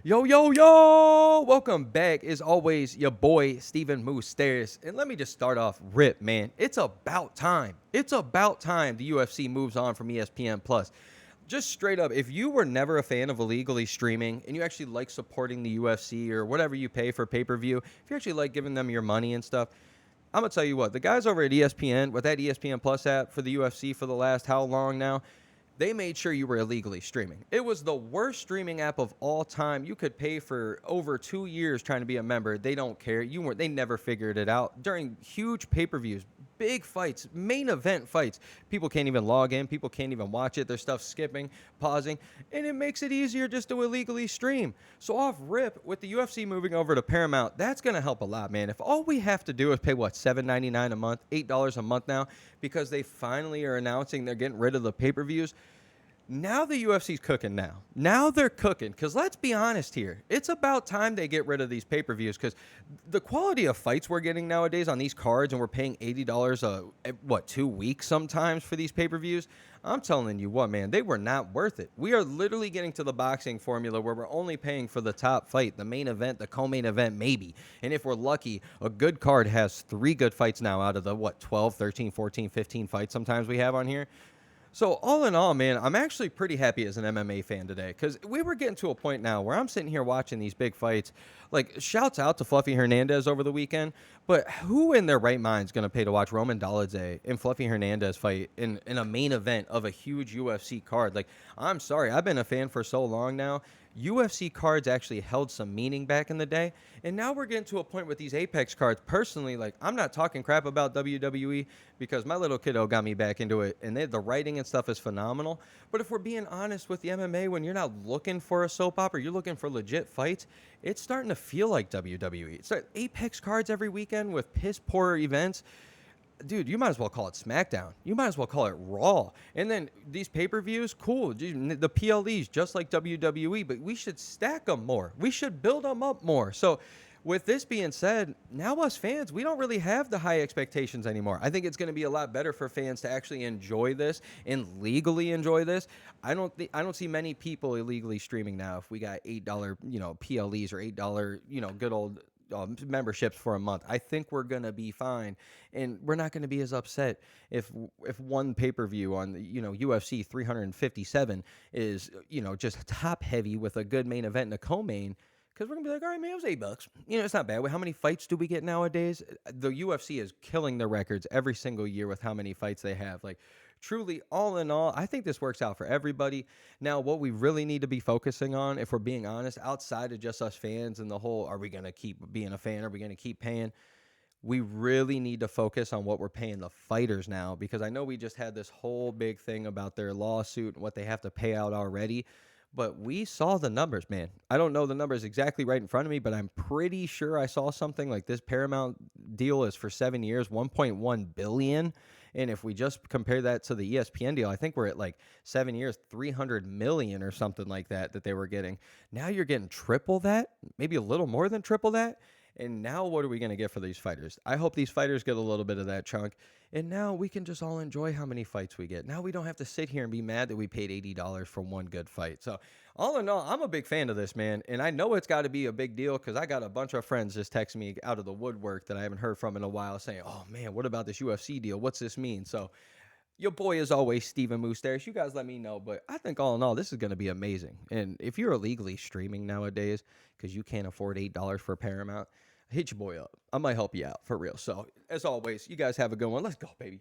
Yo, yo, yo! Welcome back. As always, your boy, Steven Moustaris. And let me just start off rip, man. It's about time. It's about time the UFC moves on from ESPN Plus. Just straight up, if you were never a fan of illegally streaming and you actually like supporting the UFC or whatever you pay for pay-per-view, if you actually like giving them your money and stuff, I'm going to tell you what, the guys over at ESPN, with that ESPN Plus app for the UFC for the last how long now, they made sure you were illegally streaming. It was the worst streaming app of all time. You could pay for over 2 years trying to be a member. They don't care. They never figured it out. During huge pay-per-views, big fights, main event fights, people can't even log in. People can't even watch it. Their stuff skipping, pausing, and it makes it easier just to illegally stream. So off rip, with the UFC moving over to Paramount, that's going to help a lot, man. If all we have to do is pay, what, $7.99 a month, $8 a month now, because they finally are announcing they're getting rid of the pay-per-views, now the UFC's cooking now. Now they're cooking, because let's be honest here. It's about time they get rid of these pay-per-views, because the quality of fights we're getting nowadays on these cards, and we're paying $80 2 weeks sometimes for these pay-per-views, I'm telling you what, man, they were not worth it. We are literally getting to the boxing formula where we're only paying for the top fight, the main event, the co-main event, maybe. And if we're lucky, a good card has 3 good fights now out of the, 12, 13, 14, 15 fights sometimes we have on here. So all in all, man, I'm actually pretty happy as an MMA fan today, because we were getting to a point now where I'm sitting here watching these big fights. Like, shouts out to Fluffy Hernandez over the weekend, but who in their right mind is going to pay to watch Roman Dolidze and Fluffy Hernandez fight in a main event of a huge UFC card? Like, I'm sorry, I've been a fan for so long now. UFC cards actually held some meaning back in the day, and now we're getting to a point with these Apex cards. Personally, like, I'm not talking crap about WWE because my little kiddo got me back into it, and the writing and stuff is phenomenal. But if we're being honest with the MMA, when you're not looking for a soap opera, you're looking for legit fights, it's starting to feel like WWE. It's like Apex cards every weekend with piss poor events. Dude, you might as well call it SmackDown. You might as well call it Raw. And then these pay-per-views, cool. The PLEs, just like WWE, but we should stack them more. We should build them up more. So with this being said, now us fans, we don't really have the high expectations anymore. I think it's going to be a lot better for fans to actually enjoy this and legally enjoy this. I don't see many people illegally streaming now if we got $8, PLEs or $8, good old memberships for a month. I think we're gonna be fine, and we're not gonna be as upset if one pay-per-view on the UFC 357 is just top heavy with a good main event and a co-main. Because we're going to be like, all right, man, it was $8. It's not bad. How many fights do we get nowadays? The UFC is killing the records every single year with how many fights they have. Like, truly, all in all, I think this works out for everybody. Now, what we really need to be focusing on, if we're being honest, outside of just us fans and the whole, are we going to keep being a fan? Are we going to keep paying? We really need to focus on what we're paying the fighters now, because I know we just had this whole big thing about their lawsuit and what they have to pay out already. But we saw the numbers, man. I don't know the numbers exactly right in front of me, but I'm pretty sure I saw something like this Paramount deal is for 7 years, $1.1 billion. And if we just compare that to the ESPN deal, I think we're at like 7 years, $300 million or something like that they were getting. Now you're getting triple that, maybe a little more than triple that. And now what are we going to get for these fighters? I hope these fighters get a little bit of that chunk. And now we can just all enjoy how many fights we get. Now we don't have to sit here and be mad that we paid $80 for one good fight. So all in all, I'm a big fan of this, man. And I know it's got to be a big deal because I got a bunch of friends just texting me out of the woodwork that I haven't heard from in a while saying, oh, man, what about this UFC deal? What's this mean? So your boy is always Steven Moustaris. You guys let me know. But I think all in all, this is going to be amazing. And if you're illegally streaming nowadays because you can't afford $8 for Paramount, hit your boy up. I might help you out for real. So as always, you guys have a good one. Let's go, baby.